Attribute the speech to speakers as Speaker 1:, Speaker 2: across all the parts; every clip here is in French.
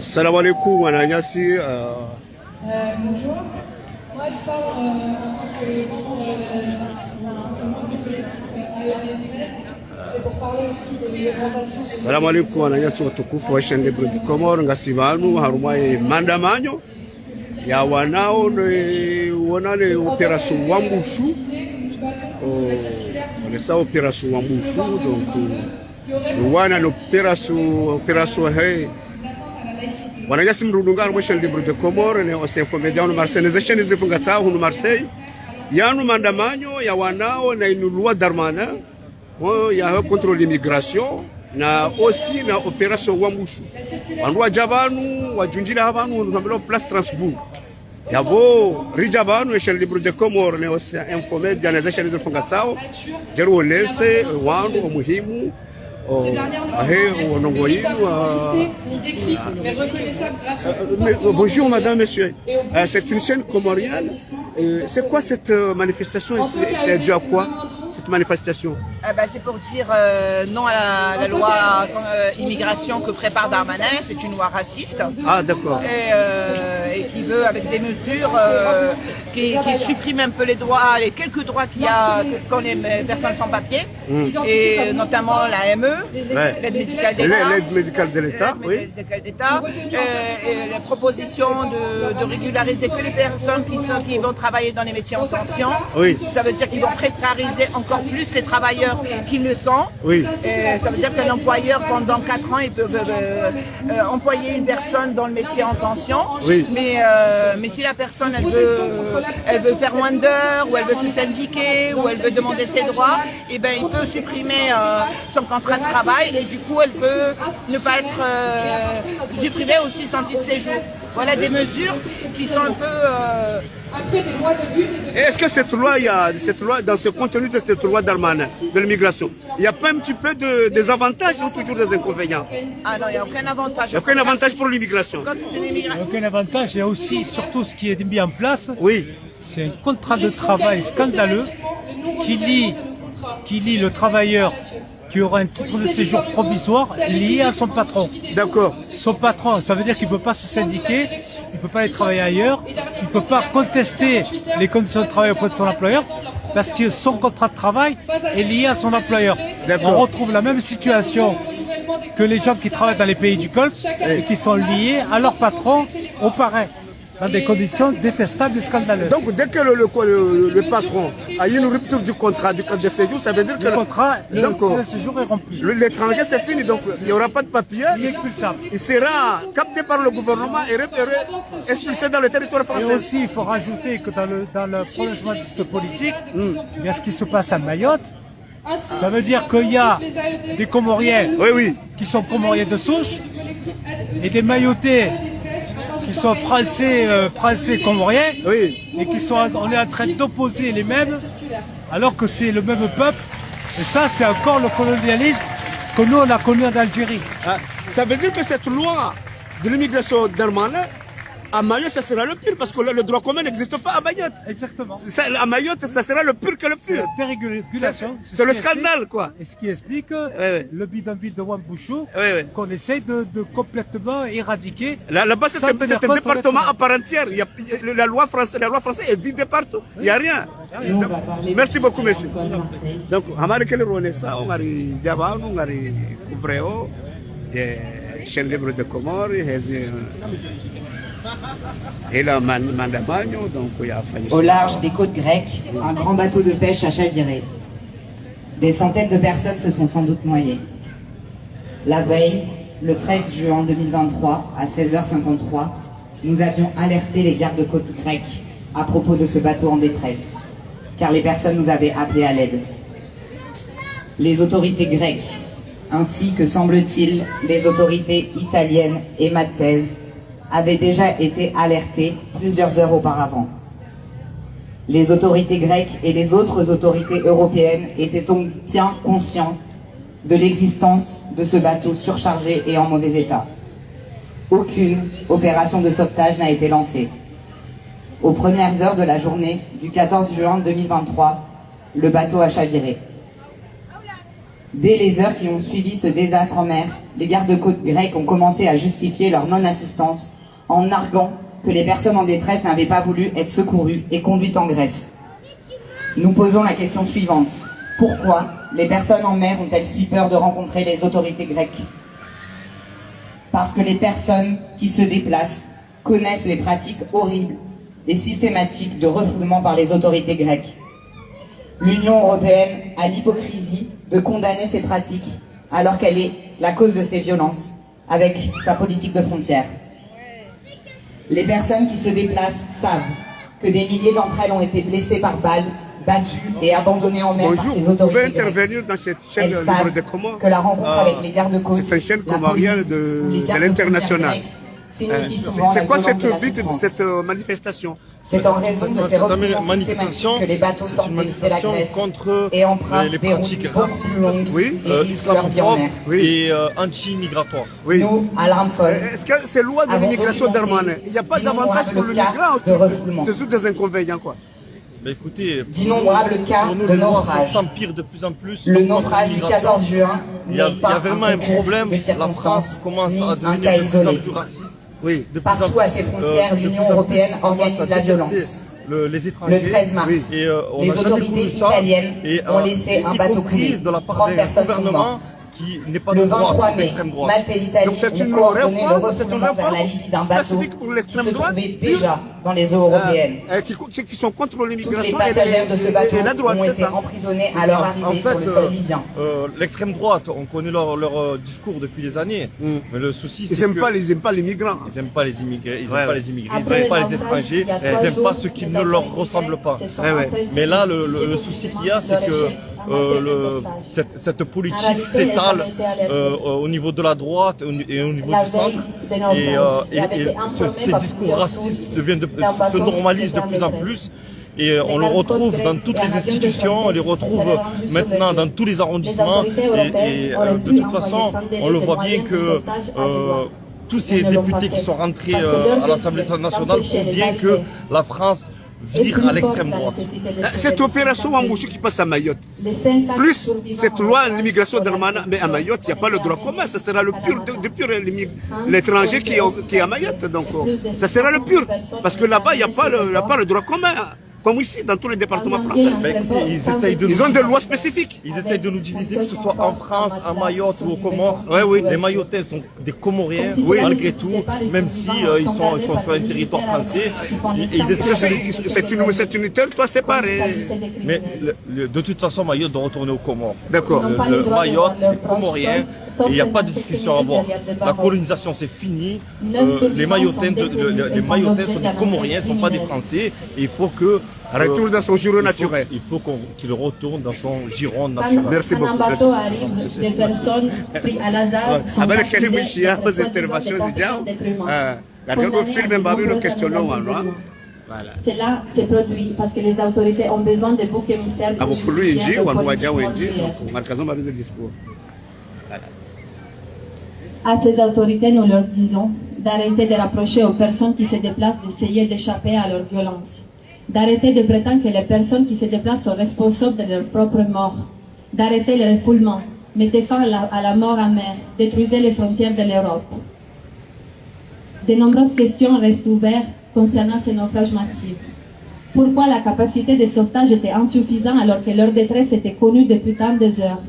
Speaker 1: Salam alaikum, Wananyasi.
Speaker 2: Bonjour. Moi, je parle en tant que membre de c'est pour parler aussi de l'alimentation.
Speaker 1: Salam alaikum, Wananyasi watukufu wa Chaîne Libre du Comore, Ngasibanu, Harumai Mandamanyo. Ya wanao wanale opération Wambushu. On est ça opération Wambushu, donc wana opération hey. Wananyasi mrudungano mwa Chaîne Libre du Comore ne osinforme diano Marseille les chaînes zifungatsa hunu Marseille. Yanu mandamanyo ya wanao na inulua Darmana. Il y a un contrôle d'immigration na aussi na opération Wambushu. Andwa jabanu wajunjira habanu nambelo place Strasbourg. Yabo rijabanu Chaîne Libre de Comore ne aussi informé diana za chaîne zifungatsao. Jeru lese wandu muhimu. Bonjour madame, monsieur. C'est une chaîne comorienne. C'est quoi cette manifestation? C'est dû à quoi cette manifestation?
Speaker 3: C'est pour dire non à la loi immigration que prépare Darmanin. C'est une loi raciste.
Speaker 1: Ah d'accord.
Speaker 3: Et qui veut avec des mesures qui suppriment un peu les droits, les quelques droits qu'il y a quand les personnes sans papier, et notamment la ME. L'aide médicale d'État.
Speaker 1: L'aide médicale de l'État, oui.
Speaker 3: Et la proposition de régulariser que les personnes qui vont travailler dans les métiers en tension.
Speaker 1: Oui.
Speaker 3: Ça veut dire qu'ils vont précariser encore plus les travailleurs qui le sont.
Speaker 1: Oui.
Speaker 3: Et ça veut dire qu'un employeur, pendant 4 ans, il peut employer une personne dans le métier en tension.
Speaker 1: Oui.
Speaker 3: Mais si la personne, elle veut faire moins d'heures, ou elle veut se syndiquer, ou elle veut demander ses droits, et ben il peut supprimer son contrat de travail. Et du coup, elle peut ne pas être supprimée aussi son titre de séjour. Voilà des mesures qui sont un peu...
Speaker 1: Est-ce que cette loi, dans ce contenu de cette loi Darmanin, de l'immigration, il n'y a pas un petit peu des avantages ou toujours des inconvénients?
Speaker 3: Ah non, il n'y a aucun avantage.
Speaker 1: Il n'y a aucun avantage pour l'immigration.
Speaker 4: Il n'y a aucun avantage. Il y a aussi, surtout ce qui est mis en place,
Speaker 1: oui.
Speaker 4: C'est un contrat de travail scandaleux qui lie le travailleur qui aura un titre de séjour provisoire lié à son patron.
Speaker 1: D'accord.
Speaker 4: Son patron, ça veut dire qu'il ne peut pas se syndiquer, il ne peut pas aller travailler ailleurs, il ne peut pas contester les conditions de travail auprès de son employeur, parce que son contrat de travail est lié à son employeur. On retrouve la même situation que les gens qui travaillent dans les pays du Golfe et qui sont liés à leur patron au parrain, dans des conditions détestables et scandaleuses.
Speaker 1: Donc dès que le patron a eu une rupture du contrat de séjour, ça veut dire que
Speaker 4: le séjour est rompu.
Speaker 1: L'étranger c'est fini, donc il n'y aura pas de papier.
Speaker 4: Il est expulsable.
Speaker 1: Il sera capté par le gouvernement et expulsé dans le territoire français.
Speaker 4: Et aussi, il faut rajouter que dans le prolongement de cette politique, il y a ce qui se passe à Mayotte. Ça veut dire qu'il y a des Comoriens qui sont Comoriens de souche et des Mayotais qui sont français comoriens, et on est en train d'opposer les mêmes, alors que c'est le même peuple. Et ça, c'est encore le colonialisme que nous, on a connu en Algérie.
Speaker 1: Ça veut dire que cette loi de l'immigration Darmanin, à Mayotte, ça sera le pire, parce que le droit commun n'existe pas à Mayotte.
Speaker 4: Exactement.
Speaker 1: À Mayotte, ça sera le pire que le pire.
Speaker 4: C'est la dérégulation.
Speaker 1: C'est le scandale, quoi.
Speaker 4: Et ce qui explique le bidonville de Wambushu, qu'on essaye de complètement éradiquer.
Speaker 1: Là-bas, c'est un département à part entière. La loi française est vide partout. Il n'y a rien. Donc, merci beaucoup, monsieur. Donc, Hamari Kelirone, on a Diabano, on a Couvreo, Chaîne Libre de Comore, et le Mandamagno, donc il y a
Speaker 5: au large des côtes grecques, un grand bateau de pêche a chaviré. Des centaines de personnes se sont sans doute noyées. La veille, le 13 juin 2023, à 16h53, nous avions alerté les gardes-côtes grecs à propos de ce bateau en détresse, car les personnes nous avaient appelés à l'aide. Les autorités grecques, ainsi que semble-t-il les autorités italiennes et maltaises, avaient déjà été alertés plusieurs heures auparavant. Les autorités grecques et les autres autorités européennes étaient donc bien conscients de l'existence de ce bateau surchargé et en mauvais état. Aucune opération de sauvetage n'a été lancée. Aux premières heures de la journée du 14 juin 2023, le bateau a chaviré. Dès les heures qui ont suivi ce désastre en mer, les gardes-côtes grecs ont commencé à justifier leur non-assistance en arguant que les personnes en détresse n'avaient pas voulu être secourues et conduites en Grèce. Nous posons la question suivante. Pourquoi les personnes en mer ont-elles si peur de rencontrer les autorités grecques? Parce que les personnes qui se déplacent connaissent les pratiques horribles et systématiques de refoulement par les autorités grecques. L'Union européenne a l'hypocrisie de condamner ces pratiques alors qu'elle est la cause de ces violences avec sa politique de frontières. Les personnes qui se déplacent savent que des milliers d'entre elles ont été blessées par balles, battues et abandonnées en mer par ces autorités grecques.
Speaker 1: Intervenir dans cette chaîne
Speaker 5: Elles savent que la rencontre avec les gardes-côtes,
Speaker 1: c'est une chaîne comorienne de l'international. C'est quoi cette but de cette manifestation?
Speaker 5: C'est en raison de ces refoulements systématiques que les bateaux tentent d'éviter la Grèce
Speaker 6: contre
Speaker 5: et empruntent
Speaker 6: les
Speaker 5: des routes
Speaker 6: pratiques
Speaker 5: beaucoup
Speaker 6: racistes,
Speaker 5: plus longues et risquent leur vie en mer.
Speaker 6: et anti-migratoires.
Speaker 5: Nous, à l'Armfol,
Speaker 1: est-ce que ces lois de l'immigration d'Armanet, il n'y a pas d'avantage pour le migrant
Speaker 5: de refoulement.
Speaker 1: C'est des inconvénients, quoi.
Speaker 6: Bah écoutez,
Speaker 5: d'innombrables cas
Speaker 6: pour nous,
Speaker 5: de
Speaker 6: les lois
Speaker 5: naufrage.
Speaker 6: s'empirent de plus en plus.
Speaker 5: Le naufrage du 14 juin
Speaker 6: Il y a
Speaker 5: n'est pas
Speaker 6: vraiment un problème.
Speaker 5: de
Speaker 6: La
Speaker 5: circonstance,
Speaker 6: France commence
Speaker 5: ni
Speaker 6: à
Speaker 5: un
Speaker 6: devenir
Speaker 5: cas
Speaker 6: de plus en
Speaker 5: isolé.
Speaker 6: plus raciste.
Speaker 1: Oui.
Speaker 6: De plus en
Speaker 5: Partout
Speaker 6: plus,
Speaker 5: à ses frontières,
Speaker 6: de
Speaker 5: l'Union
Speaker 6: plus en plus,
Speaker 5: européenne
Speaker 6: on commence
Speaker 5: organise
Speaker 6: à
Speaker 5: la
Speaker 6: détester
Speaker 5: violence.
Speaker 6: les étrangers.
Speaker 5: Le 13 mars,
Speaker 6: Et, on
Speaker 5: les
Speaker 6: n'a jamais
Speaker 5: autorités
Speaker 6: voulu ça.
Speaker 5: italiennes
Speaker 6: Et,
Speaker 5: ont laissé un
Speaker 6: y
Speaker 5: bateau
Speaker 6: compris
Speaker 5: couler.
Speaker 6: de la part
Speaker 5: 30
Speaker 6: d'un
Speaker 5: personnes sont
Speaker 6: gouvernement
Speaker 5: mortes.
Speaker 6: qui n'est pas
Speaker 5: Le
Speaker 6: de droite,
Speaker 5: 23 mai,
Speaker 6: d'extrême droite.
Speaker 5: Malte et l'Italie
Speaker 1: Donc c'est une
Speaker 5: ont coordonné le
Speaker 1: réforme,
Speaker 5: refoulement vers la Libye d'un bateau
Speaker 1: spécifique pour
Speaker 5: qui
Speaker 1: l'extrême
Speaker 5: se
Speaker 1: droite,
Speaker 5: trouvait déjà dans les eaux européennes.
Speaker 1: Qui sont contre
Speaker 5: Tous les
Speaker 1: l'immigration
Speaker 5: passagers de ce bateau
Speaker 1: et la droite,
Speaker 5: ont
Speaker 1: c'est
Speaker 5: été
Speaker 1: ça.
Speaker 5: emprisonnés à leur arrivée sur le sol libyen.
Speaker 6: L'extrême droite, on connaît leur discours depuis des années. Mais le souci, c'est
Speaker 1: Ils n'aiment pas les migrants.
Speaker 6: Ils n'aiment pas les immigrés, ils n'aiment
Speaker 1: Ouais,
Speaker 6: pas
Speaker 1: ouais.
Speaker 6: les immigrés, ils
Speaker 2: Après
Speaker 6: n'aiment pas
Speaker 2: le
Speaker 6: les
Speaker 2: naufrage,
Speaker 6: étrangers,
Speaker 2: il y a
Speaker 6: ils
Speaker 2: trois
Speaker 6: n'aiment pas
Speaker 2: jours,
Speaker 6: ceux qui
Speaker 2: les
Speaker 6: ne leur
Speaker 2: autorités
Speaker 6: ressemblent pas.
Speaker 2: se sont
Speaker 1: Ouais, ouais.
Speaker 2: empressées
Speaker 6: Mais là,
Speaker 2: d'expliquer
Speaker 6: le souci qu'il y a, c'est
Speaker 2: leur
Speaker 6: que
Speaker 2: échec en matière de sauvetage.
Speaker 6: cette politique
Speaker 2: réalité, les
Speaker 6: s'étale
Speaker 2: autorités allaient
Speaker 6: au niveau de la droite et au niveau
Speaker 2: La
Speaker 6: du centre.
Speaker 2: veille des naufrages, il avait été informé
Speaker 6: Ces
Speaker 2: par
Speaker 6: discours
Speaker 2: plusieurs
Speaker 6: racistes
Speaker 2: sources d'un
Speaker 6: se
Speaker 2: bateau
Speaker 6: normalisent
Speaker 2: qui
Speaker 6: de
Speaker 2: était en
Speaker 6: plus en
Speaker 2: détresse.
Speaker 6: plus. Et on le retrouve dans toutes les institutions, on les retrouve maintenant dans tous les arrondissements. Et de toute façon, on le voit bien que tous ces députés qui sont rentrés à l'Assemblée nationale font bien que la France vire à l'extrême droite.
Speaker 1: Cette opération Wambouchou qui passe à Mayotte, plus cette loi l'immigration d'Armanet, mais à Mayotte, il n'y a pas le droit commun, ça sera le pur, l'étranger qui est à Mayotte, donc ça sera le pur, parce que là-bas, il n'y a pas le droit commun. Comme ici, dans tous les départements français.
Speaker 6: Ben, écoutez,
Speaker 1: Ils ont des lois spécifiques.
Speaker 6: Ils essayent de nous diviser, que ce soit en France, à Mayotte ou aux Comores.
Speaker 1: Ouais, oui.
Speaker 6: Les Mayotais sont des Comoriens, malgré tout, même si ils sont sur un territoire français.
Speaker 1: C'est une territoire séparée.
Speaker 6: Mais de toute façon, Mayotte doit retourner aux Comores.
Speaker 1: D'accord.
Speaker 6: Mayotte, les Comoriens, il n'y a pas de discussion à avoir. La colonisation, c'est fini. Les Mayotais sont des Comoriens, ne sont pas des Français. Et il faut que
Speaker 1: Retourne dans son giron naturel.
Speaker 6: Il faut qu'il retourne dans son giron naturel.
Speaker 1: Merci beaucoup.
Speaker 2: Un bateau arrive, des personnes prises à hasard sont accusées
Speaker 1: aux interventions d'êtres humains.
Speaker 2: Cela se produit parce que les autorités ont besoin de boucs émissaires de justiciables politiques. À ces autorités, nous leur disons d'arrêter de rapprocher aux personnes qui se déplacent d'essayer d'échapper à leur violence, d'arrêter de prétendre que les personnes qui se déplacent sont responsables de leur propre mort, d'arrêter le refoulement, mettez fin à la mort en mer, détruisez les frontières de l'Europe. De nombreuses questions restent ouvertes concernant ces naufrages massifs. Pourquoi la capacité de sauvetage était insuffisante alors que leur détresse était connue depuis tant d'heures?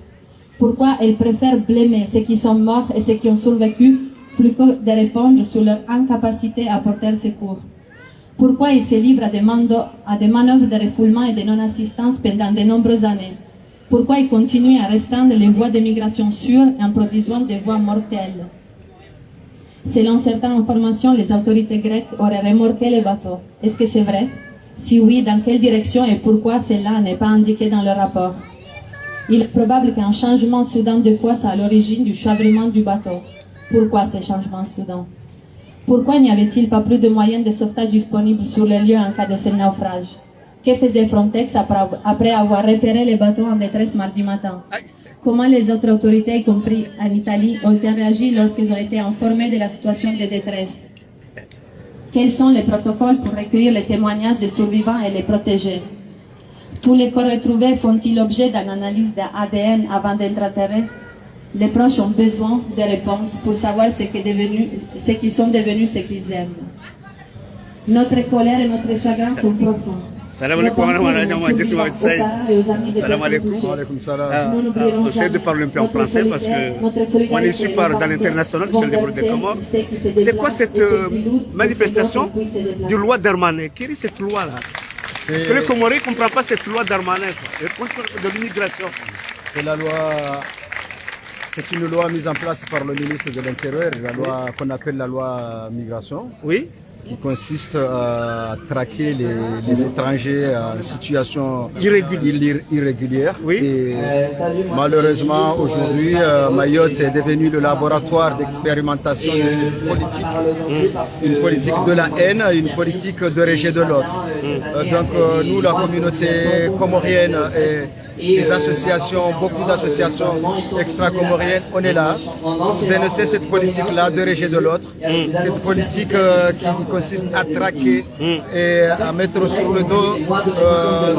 Speaker 2: Pourquoi ils préfèrent blâmer ceux qui sont morts et ceux qui ont survécu plus que de répondre sur leur incapacité à porter secours? Pourquoi ils se livrent à des manœuvres de refoulement et de non-assistance pendant de nombreuses années? Pourquoi ils continuent à restreindre les voies de migration sûres en produisant des voies mortelles? Selon certaines informations, les autorités grecques auraient remorqué les bateaux. Est-ce que c'est vrai? Si oui, dans quelle direction et pourquoi cela n'est pas indiqué dans le rapport? Il est probable qu'un changement soudain de poids soit à l'origine du chavirement du bateau. Pourquoi ces changements soudains? Pourquoi n'y avait-il pas plus de moyens de sauvetage disponibles sur les lieux en cas de ce naufrage? Que faisait Frontex après avoir repéré les bateaux en détresse mardi matin? Comment les autres autorités, y compris en Italie, ont-elles réagi lorsqu'ils ont été informés de la situation de détresse? Quels sont les protocoles pour recueillir les témoignages des survivants et les protéger? Tous les corps retrouvés font-ils l'objet d'une analyse d'ADN avant d'être enterrés? Les proches ont besoin de réponses pour savoir ce qu'ils sont devenus, ce qu'ils aiment. Notre colère et notre chagrin sont profonds.
Speaker 1: Salam alaikum. Salam alaikum. J'essaie de parler un peu en français parce que on est issu dans l'international sur le développement des Comores. C'est quoi cette manifestation de loi Darmanin? Quelle est cette loi-là? Parce que les Comoriens ne comprennent pas cette loi Darmanin, de l'immigration.
Speaker 7: C'est la loi. C'est une loi mise en place par le ministre de l'Intérieur, la loi qu'on appelle la loi migration.
Speaker 1: Oui.
Speaker 7: Qui consiste à traquer les étrangers en situation irrégulière.
Speaker 1: Oui.
Speaker 7: Et malheureusement, aujourd'hui, Mayotte est devenu le laboratoire d'expérimentation de cette politique. Une politique de la haine, une politique de rejet de l'autre. Donc nous, la communauté comorienne et les associations, beaucoup d'associations extra-comoriennes, on est là pour dénoncer cette politique-là de rejet de l'autre. Cette politique qui consiste à traquer et à mettre sur le dos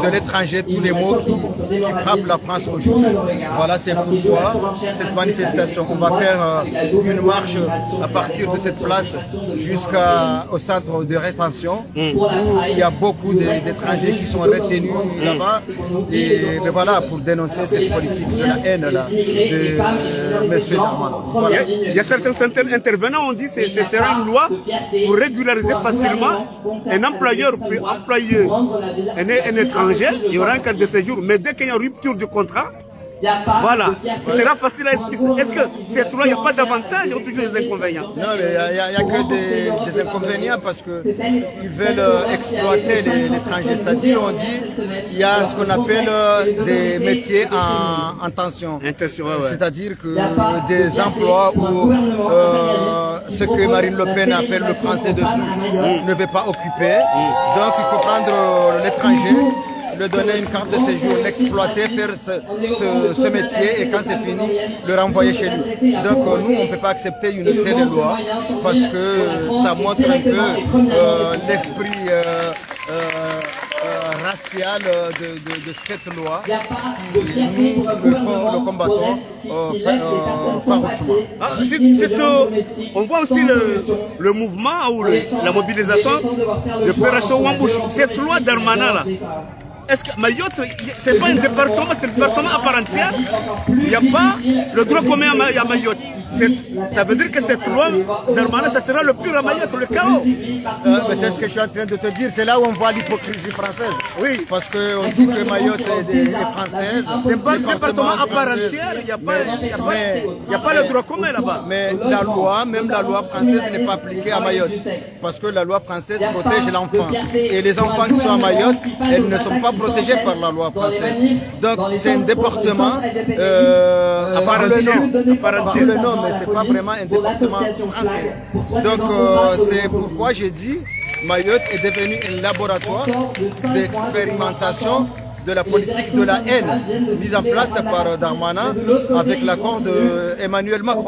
Speaker 7: de l'étranger tous les maux qui frappent la France aujourd'hui. Voilà, c'est pourquoi cette manifestation, on va faire une marche à partir de cette place jusqu'au centre de rétention où il y a beaucoup d'étrangers qui sont retenus là-bas. Et voilà, pour dénoncer cette politique de la haine là, de M. Darmanin. Voilà.
Speaker 1: Il y a certains intervenants, on dit que ce sera une loi pour régulariser facilement un employeur peut employer un étranger, il y aura un cas de séjour, mais dès qu'il y a une rupture du contrat, voilà, il sera facile à expliquer. Est-ce que cette loi, il n'y a pas d'avantages ou toujours des inconvénients?
Speaker 7: Non, mais il n'y a que des inconvénients parce qu'ils veulent exploiter les étrangers. C'est-à-dire, on dit il y a ce qu'on appelle des métiers en tension. C'est-à-dire que des emplois où ce que Marine Le Pen appelle le français de souche ne veut pas occuper. Donc, il faut prendre l'étranger, le donner une carte de séjour, l'exploiter, faire ce métier et quand c'est fini, le renvoyer chez lui. Donc nous, on ne peut pas accepter une telle loi parce que ça montre un peu l'esprit racial de cette loi. Nous le combattons farouchement.
Speaker 1: On voit aussi le mouvement ou la mobilisation de Opération Wambouche. Cette loi Darmanin là. Est-ce que Mayotte, c'est pas un département, c'est un département à part entière? Il n'y a pas le droit commun à Mayotte. Ça veut dire que cette loi Darmanin, ça sera le pur à Mayotte, le chaos.
Speaker 7: C'est ce que je suis en train de te dire, c'est là où on voit l'hypocrisie française. Oui, parce qu'on dit que Mayotte est française.
Speaker 1: C'est pas un département à part entière, il n'y a pas le droit commun là-bas.
Speaker 7: Mais la loi, même la loi française n'est pas appliquée à Mayotte. Parce que la loi française protège l'enfant. Et les enfants qui sont à Mayotte, elles ne sont pas protégés par la loi française. Donc c'est un département à part le nom, mais c'est pas vraiment un département français. Donc c'est pourquoi j'ai dit Mayotte est devenu un laboratoire d'expérimentation de la politique de la haine mise en place par Darmanin avec l'accord d'Emmanuel Macron.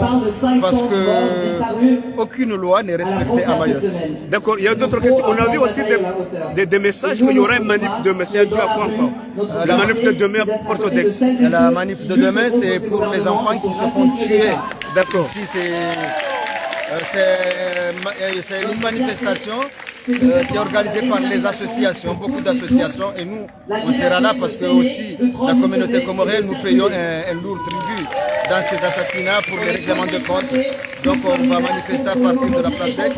Speaker 7: Parce que aucune loi n'est respectée à Mayotte.
Speaker 1: D'accord, il y a d'autres questions. On a vu aussi des messages qu'il y aura une manif demain. C'est dû à quoi encore? La manif de demain à Porto-Dex.
Speaker 7: La manif de demain, c'est pour les enfants qui se font tuer.
Speaker 1: D'accord.
Speaker 7: C'est une manifestation qui est organisée par les associations, beaucoup d'associations, et nous, on sera là parce que aussi la communauté comorienne, nous payons un lourd tribut dans ces assassinats pour les règlements de compte. Donc on va manifester à partir de la place d'Aix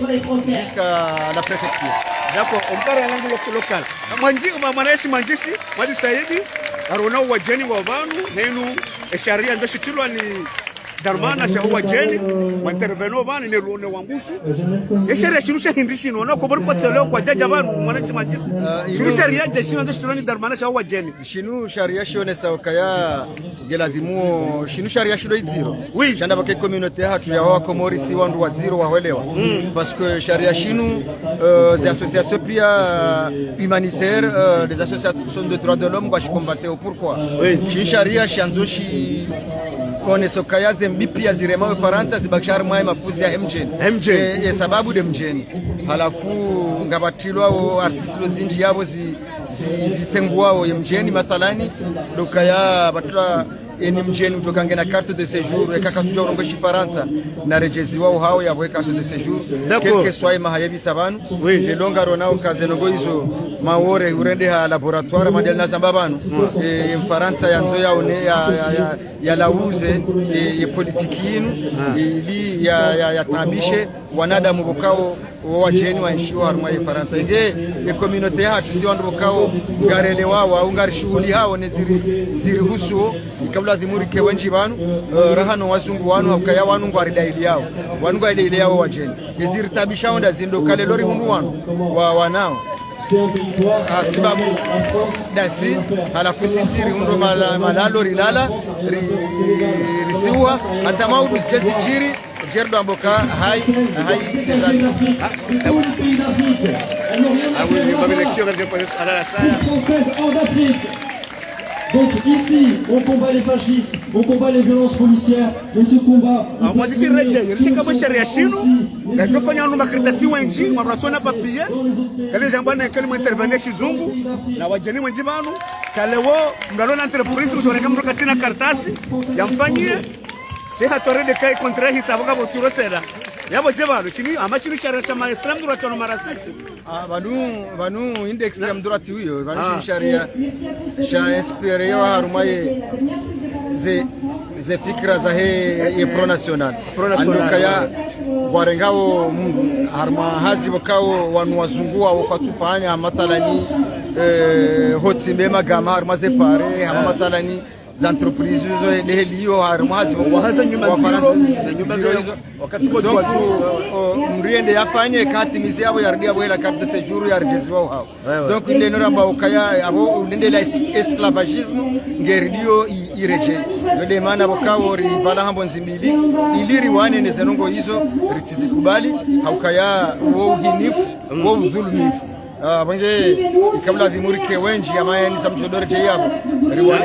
Speaker 7: jusqu'à la préfecture.
Speaker 1: D'accord, on part à l'angle local. Manji, Mamanashi Manjishi, Madi Saïdi, Arona Wajeni Wabanu, Nenu, et Sharia, de Chichulani. Darmanin shahuwa jeni interveno bana ne ruone wambushu eshere shirusha hindisi no ko bar ko tselo ko jaja bana mana ci majis shirusha riya je shino ndashironi Darmanin shahuwa jeni
Speaker 7: shinu sharia shone saukaya gela dimu shinu sharia shilo iziro oui janda ba communauté hatu ya wa komori si wandu wa zero waelewa parce que sharia shinu des associations pia humanitaires des associations de droits de l'homme quoi je combattais pourquoi oui shinu sharia shanzo shi kone sokaya zembipi ya zirema Faransa zibakshar mwai mafuzi ya MJ sababu de mjeni halafu ngabatilwa o artiklo zinji yabo zitenguao ya mjeni mathalani dokaya batwa ni mjeni utokange na carte de séjour ekaka tuja urongoshi Faransa na rejezi wao hao ya carte de séjour quelque soit mahayebi tabanu le longa ronao kazenongo hizo maore urende ha laboratoire mandel na zambabanu Faransa yanzo yaone ya lauze politiki yinu ili ya tabishe wanadamu bokao wajeni waishiwa haruma ya Faransa inge communauté hatu si wandu bokao ngarele wao au ngari shughuli hao ne ziri husu kabla dhimuri ke wenji banu rahano wazungu wanu hakaya wanu ngwarida ili yao wanu ngwarida ili yao wajeni ziri tabisha onda zindo kale lori hundu wanu wanao sababu dasi halafu sisiri hundo malalo rilala risiwa hata maudu jesi chiri Gerdo Amboka hai
Speaker 8: Donc ici, on combat les fascistes, on combat les violences policières, mais ce combat...
Speaker 1: Seha torede kai kontra hisabu ka boturo seda. Yabo jebalo chini amachini sharia ma extreme droite no marasiste.
Speaker 7: Banu inde extreme droite huyo banu sharia sha inspiré wa harumaye ze fikra za he Front National. Kaya warengao harma hazi wakao wanu wazungua wakatufanya mathalani hotsimbe magama harma ze pare harma mathalani entreprises les lieux harmazi wahaza nyuma hizo wakati kwa mriende yafanye kati mizi yao yarudia bwela carte de séjour ya rejezi wao hao donc ile nora ba ukaya abo ulinde la esclavagisme ngeridio ireje ndio maana bokao rivala hambo nzimbili iliri wane nezenongo hizo ritizikubali haukaya wao hinifu wao dhulumifu Bange kabla dhimuri ke wenji amaya ni samchodore je yabo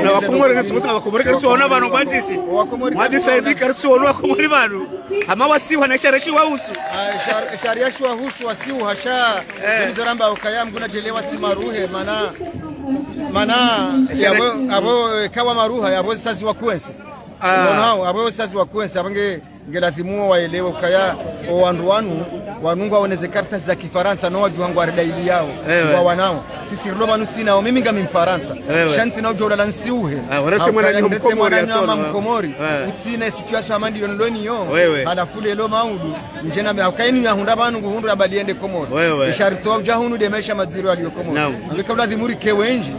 Speaker 1: na wakomori ngatsuka wakomori kartu ona bano bandisi madi saidi kartu ona wakomori bano ama wasiwa na sharashi wa husu
Speaker 7: sharia shwa husu wasiwa hasha nizaramba ukaya mguna jelewa timaruhe mana abo kawa maruha yabo sasi wa kuensi nao abo sasi wa kuensi abange ngelathimu waelewe ukaya wandu wanungu waoneze karta za Kifaransa no wajuhangu aridaili yao kwa wanao sisi roba nusina mimi ngami Mfaransa shanti na ujora lansiuhe wanasema mwana mkomori utsine situation amandi yonloni yo halafu lelo maudu njena me akaini ya hunda banu guhundu abaliende komori isharito jahunu de mesha madziro aliyo komori kabla dhimuri kewenji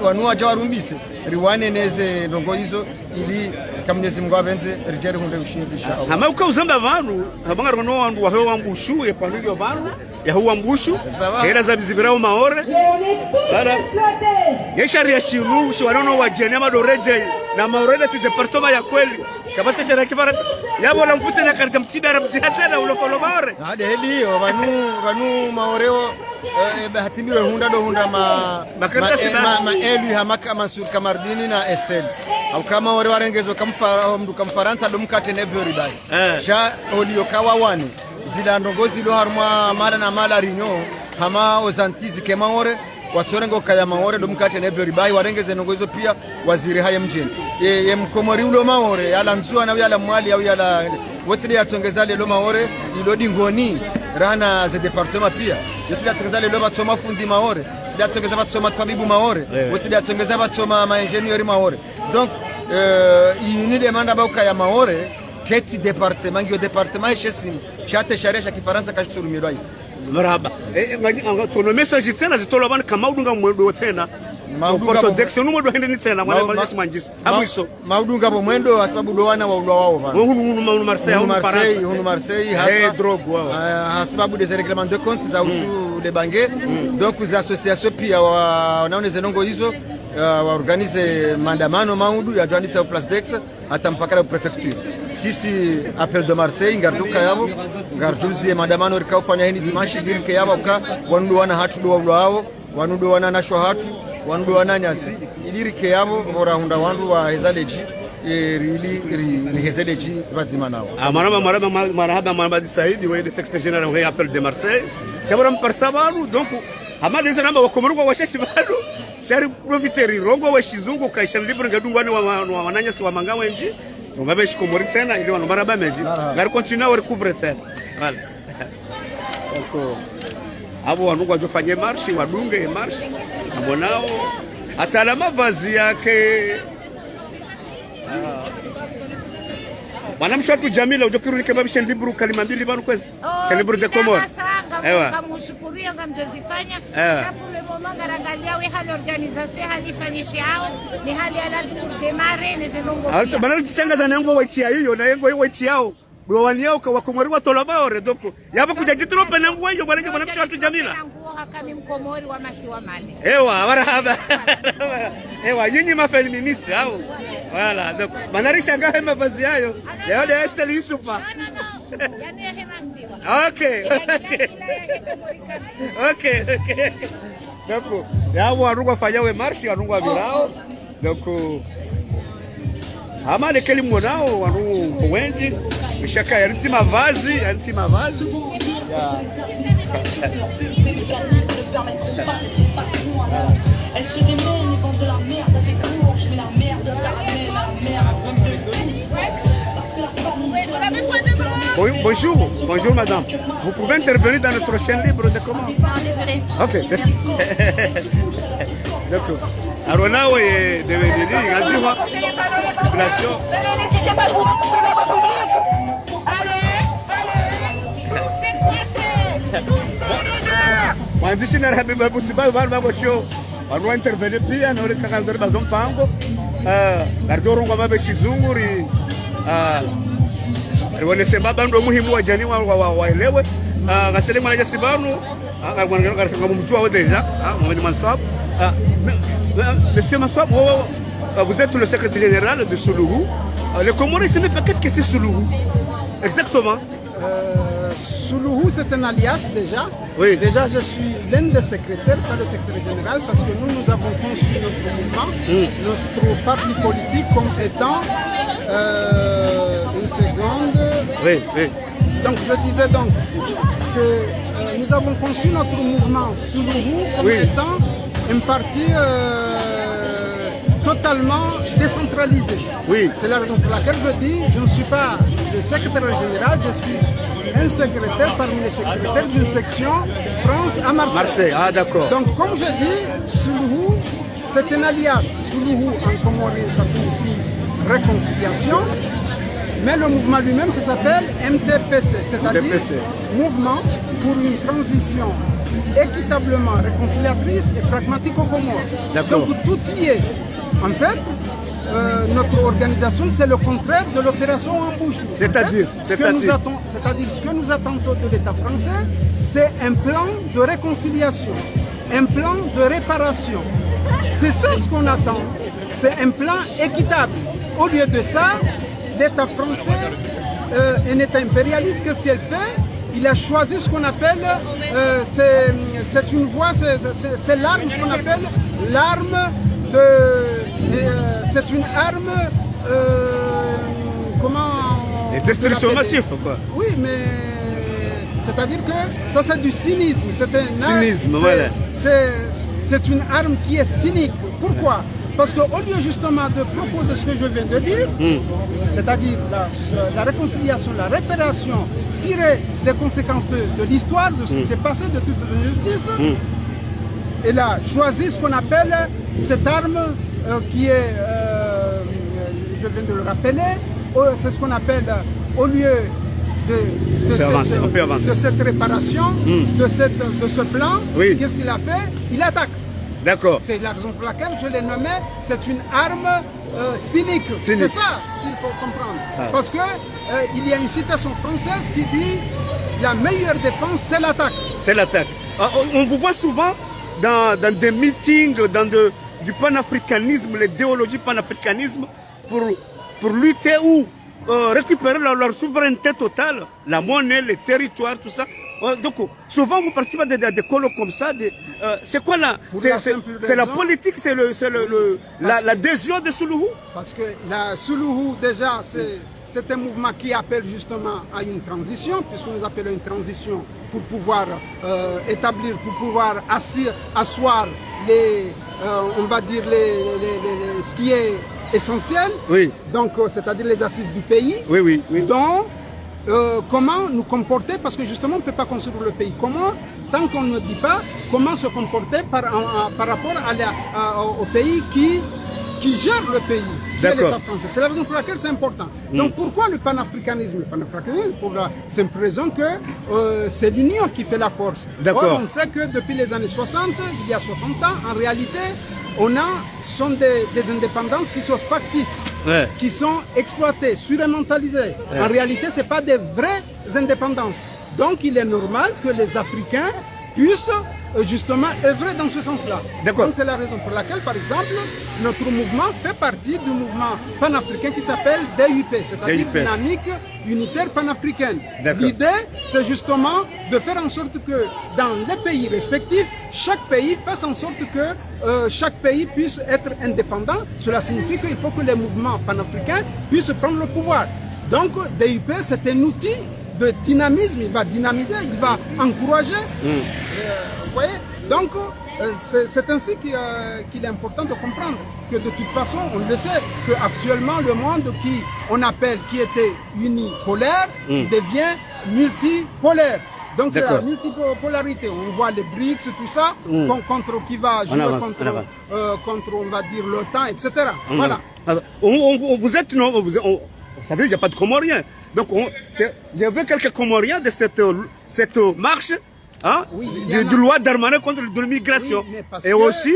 Speaker 7: wanu wajawarumbise riwane neze ndongo hizo ili kamnyezi Mungu abenze rijeri hunde ushinzi inshallah
Speaker 1: ama ukauzamba abantu abanga no wandu wahe wambushu epamilio banu ya huwa mbushu hela za bizibirao maore bana yesharia shinu sho wanono wajene madoreje na maoreda ti departement ya kweli kabasa cha Kifaransa yabo la mfute na karita mtibara mtihatana ulokolo maore
Speaker 7: hadi heliyo banu maoreo hatimiro hunda do hunda ma elu hamaka Mansur Kamardini na Estelle au kama wale warengezo kamfaransa do mkate never ribai sha olio kawa wane zila ndongozi lo harma mala na mala rinyo hama ozantizi kemaore watsorengo kaya maore do mkate never ribai warengeze ndongozo pia waziri haya mjeni ye mkomori ulo maore yala nzua na yala mwali au yala wote ya tsongezale lo maore ilodi ngoni rana za departement pia yote ya tsongezale lo batsoma fundi maore ya tsongeza batsoma tabibu maore wote ya tsongeza batsoma ma ingenieur maore donc ini demanda bauka ya maore keti departement ngio departement chesim chate sharia Kifaransa kashurumirwa
Speaker 1: marhaba sono message tena zitolo bana kama udunga mwendo tena Porto Dexon mwendo hende ni tena mwana basi manjisi abuiso
Speaker 7: maudunga bo mwendo sababu doana wa ulo wao bana
Speaker 1: hunu Marseille
Speaker 7: hasa drogue wao sababu des règlements de compte za usu de bange donc les associations pia wanaone zenongo hizo waorganize maandamano maudu ya Johannes au Place d'Aix hata mpaka la prefecture sisi appel de Marseille ngarduka yabo ngarjuzi maandamano rikaufanya hini dimanche dirike yabo ka wandu wana hatu do wao wandu wana nashwa hatu wandu wana nyasi idirike yabo bora hunda wandu wa hezaleji rihezeleji vadzima nao.
Speaker 1: Marhaba Saïd, le secrétaire général de appel de Marseille. Kabram Parsabaru, donc, Hamad Zanamba Wakomruga Washibaru, Shari Profiteri, Rongo Washizungu, Kaishan Libre Gadungani Wananya Swamanga Wenji, Mabesh Komorisena, il y a un Maraba Meji, Gar continue à recouvrir ça. Voilà. Donc, abo wanungu wajofanye marshi, wadunge marshi, ambonao, atalama vazi yake, wanamshatu Jamila ujokiru kama bishendiburu kalimambili banu kwezi shendiburu de Comore ewa
Speaker 9: kamushukuria ngamjozifanya sababu le moment garangalia we hali organisation hali fanyishi hao ni hali ala demare ne zenongo
Speaker 1: alto banali changa nango wachia hiyo na yengo wachiao bwaniao kwa Comore watola baore doko yaba kujagitro pe nango hiyo wanamshatu Jamila
Speaker 9: nango hakami mkomori wa masiwa mali
Speaker 1: ewa marhaba ewa nyinyi mafeminist hao wala donc banarisha ngahe mavazi hayo ya de Esther Yusufa
Speaker 9: yani hemasiwa
Speaker 1: okay donc yabo arungwa fanyawe marshi arungwa virao donc ama lekeli mwanao warungu wengi mshaka yanti mavazi ya
Speaker 10: Elle se démène, vend de la merde à des courges, mais la merde ça ramène à la mer à 22 degrés.
Speaker 1: Bonjour madame. Vous pouvez intervenir dans notre chaîne libre de commande?
Speaker 9: Non, désolé.
Speaker 1: Ok, merci. D'accord. Alors là, oui, de dire, population. Mwandishi na Habiba Busiba baba show wanwa intervenir pia na ule kakadori bazompango gardoro ngoma beshizunguri wanese baba ndo muhimu wa jani waelewe gasele mwana Sibanu ngwa mjua wa deja Mohamed Mansab monsieur Mansab vous êtes le secrétaire général de Soulourou. Les Comores, ils ne savent pas qu'est-ce que c'est Soulourou exactement.
Speaker 11: Soulourou, c'est un alias déjà.
Speaker 1: Oui.
Speaker 11: Déjà, je suis l'un des secrétaires, pas le secrétaire général, parce que nous avons conçu notre mouvement, notre parti politique comme étant une seconde.
Speaker 1: Oui, oui.
Speaker 11: Donc, je disais donc que nous avons conçu notre mouvement Soulourou comme étant un parti totalement décentralisé.
Speaker 1: Oui.
Speaker 11: C'est la raison pour laquelle je dis, je ne suis pas le secrétaire général, je suis un secrétaire parmi les secrétaires d'une section France à Marseille.
Speaker 1: Marseille, ah d'accord.
Speaker 11: Donc comme je dis, Soulourou, c'est un alias. Soulourou en comorien, ça signifie réconciliation, mais le mouvement lui-même, ça s'appelle MTPC, c'est-à-dire Mouvement pour une transition équitablement réconciliatrice et pragmatique au Comores. Donc tout y est. En fait, notre organisation, c'est le contraire de l'opération en bouche.
Speaker 1: C'est-à-dire
Speaker 11: ce que nous attendons de l'État français, c'est un plan de réconciliation, un plan de réparation. C'est ça ce qu'on attend. C'est un plan équitable. Au lieu de ça, l'État français, un État impérialiste, qu'est-ce qu'il fait? Il a choisi ce qu'on appelle, c'est une voie, c'est l'arme, ce qu'on appelle l'arme de... c'est une arme, comment...
Speaker 1: Et destruction massive, quoi.
Speaker 11: Oui, mais... C'est-à-dire que ça, c'est du cynisme. C'est un
Speaker 1: cynisme, voilà.
Speaker 11: C'est une arme qui est cynique. Pourquoi? Parce qu'au lieu justement de proposer ce que je viens de dire, c'est-à-dire la réconciliation, la réparation, tirer les conséquences de l'histoire, de ce qui s'est passé, de toutes ces injustices, et là, choisir ce qu'on appelle cette arme qui est, je viens de le rappeler, c'est ce qu'on appelle, au lieu de cette réparation, de ce plan, qu'est-ce qu'il a fait? Il attaque.
Speaker 1: D'accord.
Speaker 11: C'est la raison pour laquelle je l'ai nommé, c'est une arme cynique. C'est ça ce qu'il faut comprendre. Parce qu'il y a une citation française qui dit la meilleure défense, c'est l'attaque.
Speaker 1: C'est l'attaque. On vous voit souvent dans des meetings, du panafricanisme, l'idéologie panafricanisme, pour lutter ou récupérer leur souveraineté totale, la monnaie, les territoires, tout ça. Donc, souvent, vous participez à des colloques comme ça. C'est quoi là? C'est la politique, c'est l'adhésion de Suluhu?
Speaker 11: Parce que la Suluhu, déjà, c'est un mouvement qui appelle justement à une transition, puisque nous appelons une transition pour pouvoir établir, pour pouvoir asseoir on va dire, ce qui est essentiel. Oui. Donc, c'est-à-dire les assises du pays. Oui, oui, oui. Donc, comment nous comporter, parce que justement on ne peut pas construire le pays. Comment, tant qu'on ne dit pas comment se comporter par rapport au pays qui gère le pays, qui est l'État français. C'est la raison pour laquelle c'est important. Donc pourquoi le panafricanisme? Le panafricanisme, pour la simple raison que c'est l'union qui fait la force. Or, on sait que depuis les années 60, il y a 60 ans, en réalité, ce sont des indépendances qui sont factices, qui sont exploitées, surmentalisées. En réalité, ce n'est pas des vraies indépendances. Donc, il est normal que les Africains puissent justement œuvrer dans ce sens-là. Donc, c'est la raison pour laquelle, par exemple, notre mouvement fait partie du mouvement panafricain qui s'appelle DUP, c'est-à-dire Dynamique Unitaire Panafricaine. L'idée, c'est justement de faire en sorte que dans les pays respectifs, chaque pays fasse en sorte que chaque pays puisse être indépendant. Cela signifie qu'il faut que les mouvements panafricains puissent prendre le pouvoir. Donc, DUP, c'est un outil de dynamisme, il va dynamiser, il va encourager. Vous voyez? Donc, c'est ainsi qu'il est important de comprendre que de toute façon, on le sait, qu'actuellement, le monde qui était unipolaire devient multipolaire. Donc, c'est la multipolarité. On voit les BRICS, tout ça, qui va jouer contre, on va dire, l'OTAN, etc. Voilà.
Speaker 1: Vous êtes, vous savez, il n'y a pas de Comoriens. Donc, il y avait quelques Comoriens de cette marche de loi Darmanin contre l'immigration. Oui, et aussi,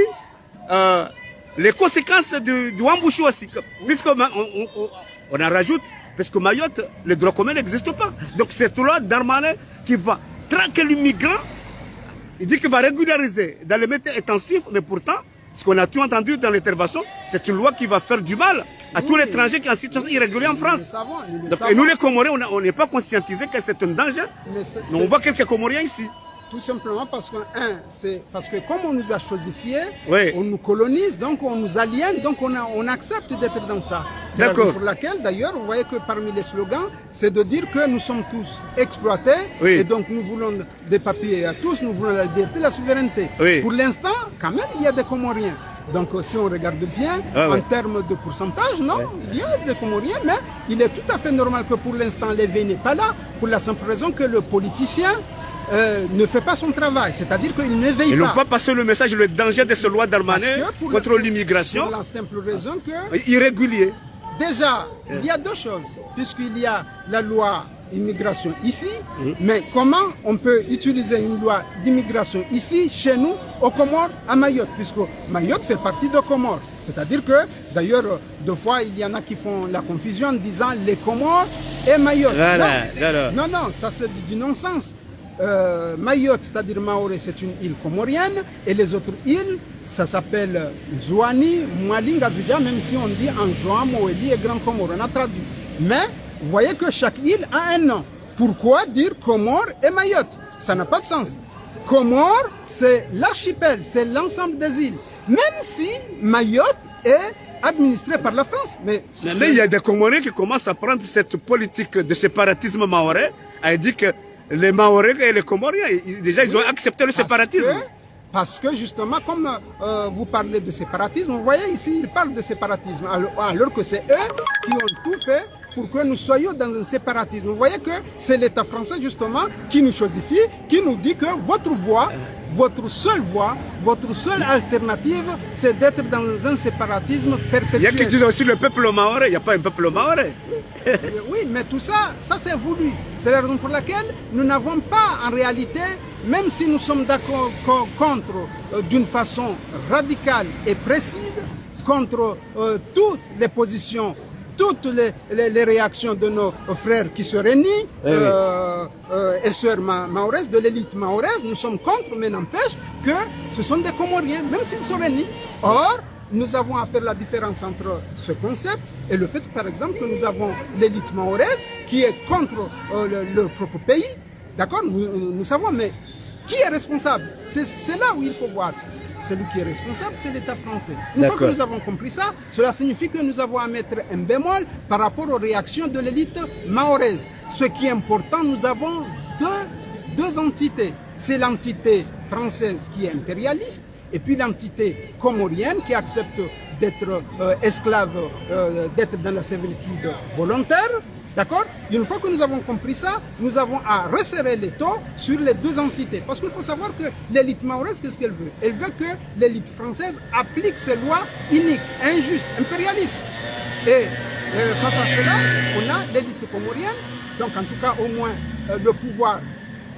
Speaker 1: les conséquences du Wambouchou aussi. Puisqu'on en rajoute, parce que Mayotte, le droit commun n'existe pas. Donc, cette loi Darmanin qui va traquer l'immigrant, il dit qu'il va régulariser dans les métiers intensifs, mais pourtant, ce qu'on a tout entendu dans l'intervention, c'est une loi qui va faire du mal à tous les étrangers qui sont en situation irrégulière en France. Et nous, les Comoriens, on n'est pas conscientisés que c'est un danger. Mais on voit quelques Comoriens ici.
Speaker 11: Tout simplement parce que, c'est parce que comme on nous a chosifiés, on nous colonise, donc on nous aliène, donc on accepte d'être dans ça. C'est la raison pour laquelle, d'ailleurs, vous voyez que parmi les slogans, c'est de dire que nous sommes tous exploités, et donc nous voulons des papiers à tous, nous voulons la liberté, la souveraineté. Pour l'instant, quand même, il y a des Comoriens. Donc si on regarde bien, en termes de pourcentage, non, il y a des Comoriens, mais il est tout à fait normal que pour l'instant l'éveil n'est pas là, pour la simple raison que le politicien ne fait pas son travail, c'est-à-dire qu'il ne veille pas.
Speaker 1: Ils n'ont pas passé le message, le danger de ce loi Darmanin contre l'immigration.
Speaker 11: Pour la simple raison que...
Speaker 1: Irrégulier.
Speaker 11: Déjà, il y a deux choses, puisqu'il y a la loi immigration ici, mais comment on peut utiliser une loi d'immigration ici, chez nous, aux Comores, à Mayotte, puisque Mayotte fait partie de Comores. C'est-à-dire que, d'ailleurs, deux fois, il y en a qui font la confusion en disant les Comores et Mayotte. Non, ça c'est du non-sens. Mayotte, c'est-à-dire Maoré, c'est une île comorienne, et les autres îles, ça s'appelle Zouani, Mali, Ngazudia, même si on dit Anjoa, Moéli et Grand Comore, on a traduit. Mais vous voyez que chaque île a un nom. Pourquoi dire Comores et Mayotte? Ça n'a pas de sens. Comores, c'est l'archipel, c'est l'ensemble des îles. Même si Mayotte est administré par la France. Mais
Speaker 1: il y a des Comoriens qui commencent à prendre cette politique de séparatisme maoré, à dire que les Maoris et les Comoriens, déjà, ils ont accepté le séparatisme.
Speaker 11: Parce que justement, comme vous parlez de séparatisme, vous voyez ici, ils parlent de séparatisme, alors que c'est eux qui ont tout fait pour que nous soyons dans un séparatisme. Vous voyez que c'est l'État français, justement, qui nous chosifie, qui nous dit que votre voie, votre seule voie, votre seule alternative, c'est d'être dans un séparatisme perpétuel.
Speaker 1: Il y a qui disent aussi le peuple maoré, il n'y a pas un peuple maoré.
Speaker 11: Oui, mais tout ça, c'est voulu. C'est la raison pour laquelle nous n'avons pas, en réalité, même si nous sommes d'accord contre, d'une façon radicale et précise, contre toutes les positions, toutes les réactions de nos frères qui se réunissent, et sœurs maoraises, de l'élite mahoraise, nous sommes contre, mais n'empêche que ce sont des Comoriens, même s'ils se réunissent. Or, nous avons à faire la différence entre ce concept et le fait, par exemple, que nous avons l'élite mahoraise qui est contre leur propre pays, D'accord, nous savons, mais qui est responsable? C'est là où il faut voir. Celui qui est responsable, c'est l'État français. Une fois que nous avons compris ça, cela signifie que nous avons à mettre un bémol par rapport aux réactions de l'élite mahoraise. Ce qui est important, nous avons deux entités. C'est l'entité française qui est impérialiste et puis l'entité comorienne qui accepte d'être esclave, d'être dans la servitude volontaire. D'accord? Une fois que nous avons compris ça, nous avons à resserrer les taux sur les deux entités. Parce qu'il faut savoir que l'élite mahoraise, qu'est-ce qu'elle veut? Elle veut que l'élite française applique ses lois iniques, injustes, impérialistes. Et face à cela, on a l'élite comorienne. Donc en tout cas, au moins, le pouvoir,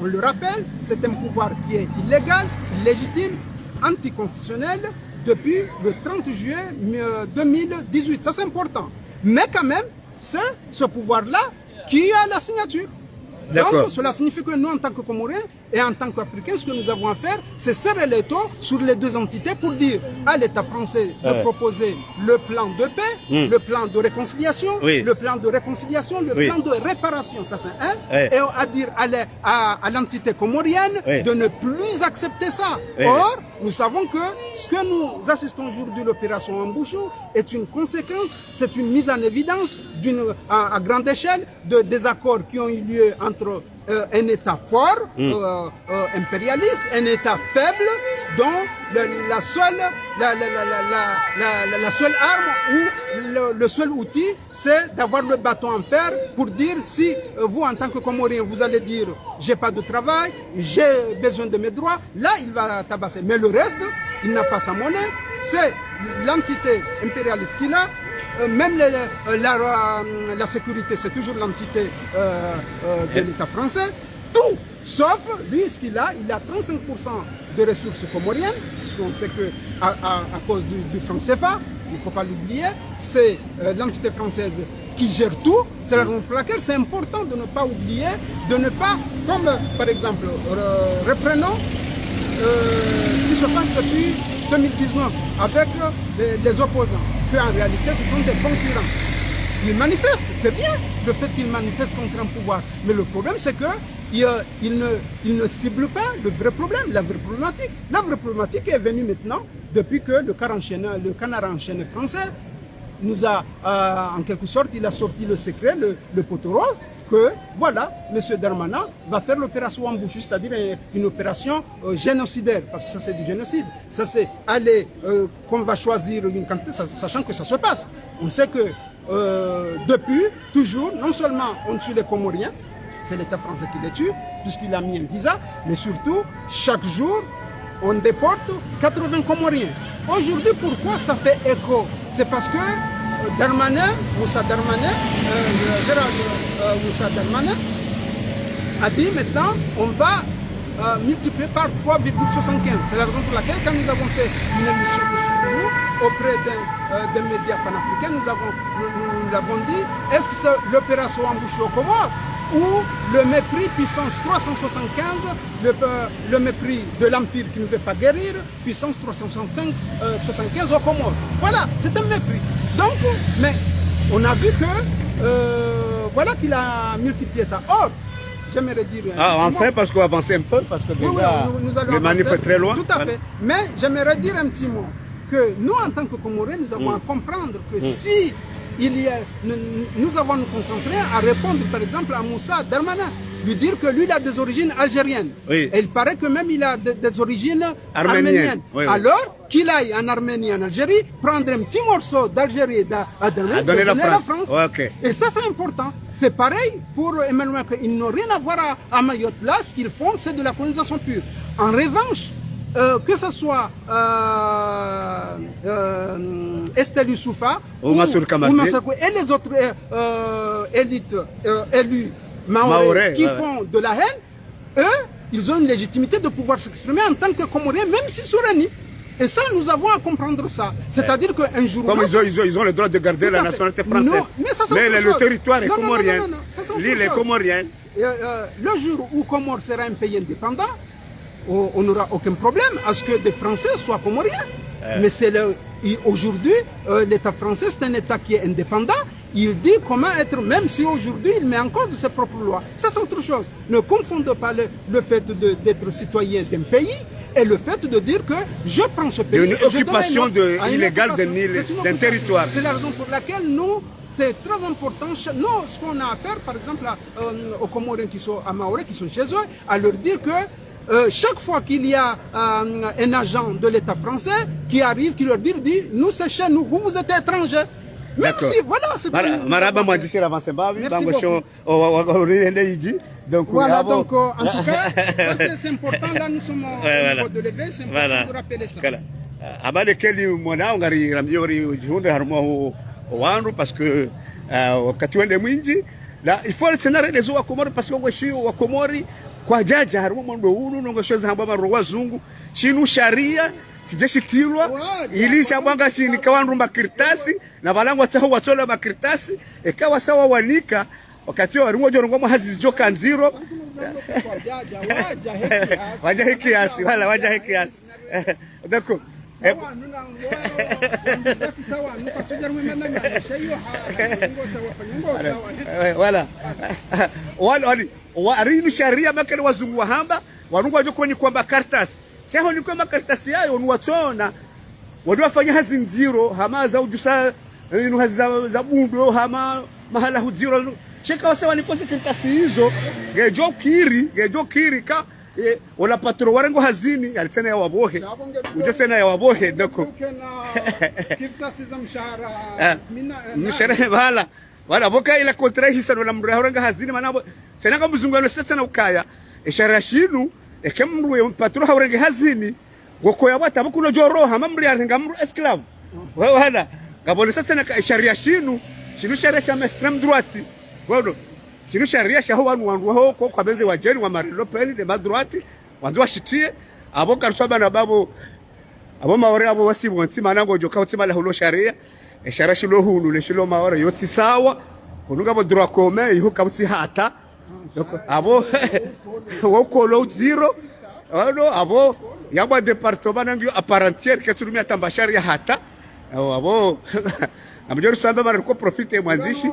Speaker 11: on le rappelle, c'est un pouvoir qui est illégal, illégitime, anticonstitutionnel depuis le 30 juillet 2018. Ça, c'est important. Mais quand même, c'est ce pouvoir-là qui a la signature. Donc, cela signifie que nous, en tant que Comoriens et en tant qu'Africains, ce que nous avons à faire, c'est serrer les taux sur les deux entités pour dire à l'État français de proposer le plan de paix, le plan de réconciliation, le plan de réconciliation, le plan de réparation, ça c'est un, et à dire à l'entité comorienne de ne plus accepter ça. Or, nous savons que ce que nous assistons aujourd'hui, l'opération Ambouchou, est une conséquence, c'est une mise en évidence à grande échelle de désaccords qui ont eu lieu entre un État fort, impérialiste, un État faible, dont la seule arme ou le seul outil, c'est d'avoir le bâton en fer pour dire si vous, en tant que Comorien, vous allez dire j'ai pas de travail, j'ai besoin de mes droits, là il va tabasser. Mais le reste, il n'a pas sa monnaie, c'est l'entité impérialiste qu'il a. Même la sécurité, c'est toujours l'entité de l'État français. Tout, sauf lui, ce qu'il a, il a 35% de ressources comoriennes, puisqu'on sait que à cause du franc CFA, il ne faut pas l'oublier, c'est l'entité française qui gère tout. C'est la raison pour laquelle c'est important de ne pas oublier, de ne pas, comme par exemple, reprenons ce qui se passe depuis 2019 avec les opposants, qu'en réalité ce sont des concurrents. Ils manifestent, c'est bien le fait qu'ils manifestent contre un pouvoir. Mais le problème c'est qu'ils ne ciblent pas le vrai problème, la vraie problématique. La vraie problématique est venue maintenant depuis que le canard enchaîné français nous a, en quelque sorte, il a sorti le secret, le poteau rose, que voilà, M. Darmanin va faire l'opération Ambouchou, c'est-à-dire une opération génocidaire, parce que ça c'est du génocide. Ça c'est aller, qu'on va choisir une quantité, sachant que ça se passe. On sait que depuis, toujours, non seulement on tue les Comoriens, c'est l'État français qui les tue, puisqu'il a mis un visa, mais surtout, chaque jour, on déporte 80 Comoriens. Aujourd'hui, pourquoi ça fait écho? C'est parce que Darmanin, Moussa Darmanin, Moussa Darmanin a dit maintenant on va multiplier par 3,75. C'est la raison pour laquelle quand nous avons fait une émission sur nous auprès d'un média panafricain, nous l'avons dit, est-ce que c'est l'opération Ambouchou au Comores ou le mépris puissance 375, le mépris de l'Empire qui ne veut pas guérir, puissance 375 au Comores. Voilà, c'est un mépris. Donc, mais on a vu que, voilà qu'il a multiplié ça. Or, j'aimerais dire...
Speaker 1: enfin, parce qu'on avance un peu, parce que déjà, le manif est très loin.
Speaker 11: Tout à fait. Mais j'aimerais dire un petit mot, que nous, en tant que Comoriens, nous avons à comprendre que si nous avons nous concentrer à répondre, par exemple, à Moussa Darmanin, lui dire que lui, il a des origines algériennes. Et il paraît que même il a des origines arméniennes. Alors qu'il aille en Arménie, en Algérie, prendre un petit morceau d'Algérie à donner la France. Et ça, c'est important. C'est pareil pour Emmanuel Macron. Ils n'ont rien à voir à Mayotte. Là, ce qu'ils font, c'est de la colonisation pure. En revanche, que ce soit Estelle Youssoufa ou Massakou et les autres élites élues mahorais qui font de la haine, eux, ils ont une légitimité de pouvoir s'exprimer en tant que Comoriens, même s'ils sont réunis. Et ça, nous avons à comprendre ça. C'est-à-dire qu'un jour...
Speaker 1: Comme ils ont le droit de garder la nationalité française. Mais le territoire est comorien. L'île est comorienne.
Speaker 11: Le jour où Comore sera un pays indépendant, on n'aura aucun problème à ce que des Français soient comoriens. Mais c'est aujourd'hui, l'État français, c'est un État qui est indépendant il dit comment être, même si aujourd'hui il met en cause ses propres lois. Ça c'est autre chose. Ne confondez pas le fait d'être citoyen d'un pays et le fait de dire que je prends ce pays.
Speaker 1: Une occupation illégale d'un territoire.
Speaker 11: C'est la raison pour laquelle nous, c'est très important, nous, ce qu'on a à faire, par exemple, aux Comoriens qui sont à Maoré, qui sont chez eux, à leur dire que chaque fois qu'il y a un agent de l'État français qui arrive, qui leur dit, nous c'est chez nous, vous êtes étrangers. Même si, voilà, c'est
Speaker 1: Maraba m'a dit c'est avancé.
Speaker 11: Merci donc, voilà, donc en tout cas, c'est important, là nous sommes au niveau de l'éveil, c'est important de rappeler ça.
Speaker 1: Abale keli mwana ngari rambiori jihunde harmo wandu parce que wakati wende mwingi la il faut le scénario des wa Komori parce que ngoshi wa Komori kwa jaja harmo mando unu ngoshoza hamba maro wazungu chinu sharia chijeshikilwa ilisha bwanga shini kawandu makirtasi na balangu ataho watola makirtasi ekawa sawa wanika wakati wa jorongo hazijoka nziro waja hikiasi wala waja hikiasi dako wala wali sharia makali wazungu wahamba wanungu wajoko ni kwamba kartasi chaho ni kwamba kartasi yayo ni watona wadu wafanya hazi nziro hama za ujusa inu hazi za bundo hama mahala huziro cheka wasewa ni kwasi kartasi hizo gejo kiri ka wala patro warengo hazini alitena ya wabohe ujosena ya wabohe doko
Speaker 11: kirtasi za mshahara
Speaker 1: mshahara wala boka ila kontra hisa wala mrenga hazini manabo senanga mzungano sasa na ukaya ishara shinu ekemru patro haurenge hazini goko yabata bukuno joro hamamri arenga mru esclave wala gabone sasa na sharia shinu sharia cha extreme droite godo shinu sharia sha wandu ho kwa benze wa jeri wa Marine Le Pen de madroite wandu washitie abo karshaba na babo abo maore abo wasibonsi manango joka utima la hulo sharia sharia shilo hunu le shilo maore yoti sawa kunuga bo droit commun iho kabutsi hata abo wokolo zero abo yaba departement nangu apparentière que tulumia tambashari ya hata abo amjoro samba mara ko profite mwanzishi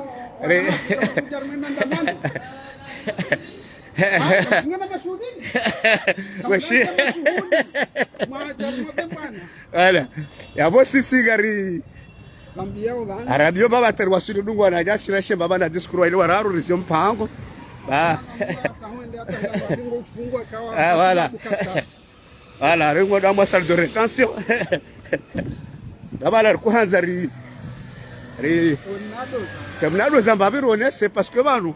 Speaker 1: wala yabo sisi gari radio baba terwasulu dungu anajashira she baba na discours ile wararu rizio mpango voilà rengo dans salle de rétention d'abord la kuanza ri kamnado zambabirone c'est parce que banu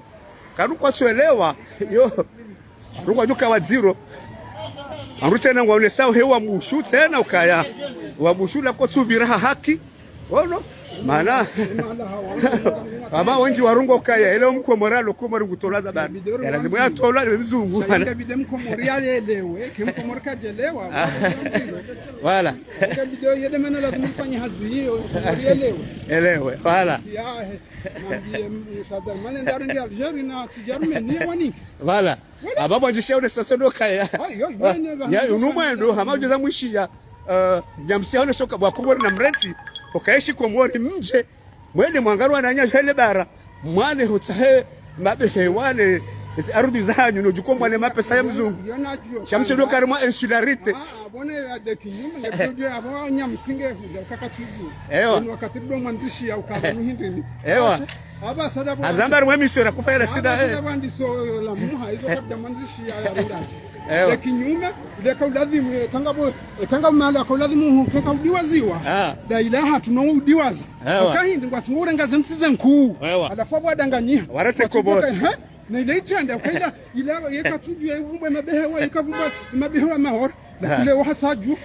Speaker 1: kanu kwa tuelewa yo rungo juka wa zero amrutena ngone sawa hewa mushu tena ukaya wa mushu la kutubira haki wono mana aba wenji warungo ukaya ele mko moralo ko mari gutolaza ba lazima ya tola mzungu
Speaker 11: mana bidem ko moriale elewe kimko morka jelewa
Speaker 1: wala
Speaker 11: video yede mana la tumfanya haziyo
Speaker 1: elewe wala wala aba bonji shewe sasodo kaya ya unumwendo hamajoza mwishia nyamsiano soka bwa Komori na mrensi ukaishi Komori mje mwende mwangaru ananya hele bara mwane hutahe mabehe wale arudi zanyu no jukomba le mapesa ya mzungu shamse do karma insularite
Speaker 11: bone ya de kinyume ne proje abo nyamsinge huja kakatuju wakati do mwanzishi ya ukaba muhindini aba sadabo
Speaker 1: azambar mwe misora kufaira sida
Speaker 11: abandi so la muha hizo kabda mwanzishi ya runda de kinyume de kaulazimu kanga mala kaulazimu kanga udiwaziwa da ilaha tunoudiwaza akahindi ngwati ngurengaze msize nkuu alafu bwadanganyia
Speaker 1: warate kobora
Speaker 11: na ile itanda kaida ila yekatujwe ivumbe mabehewa yekavumba mabehewa mahoro dafile wa hasaju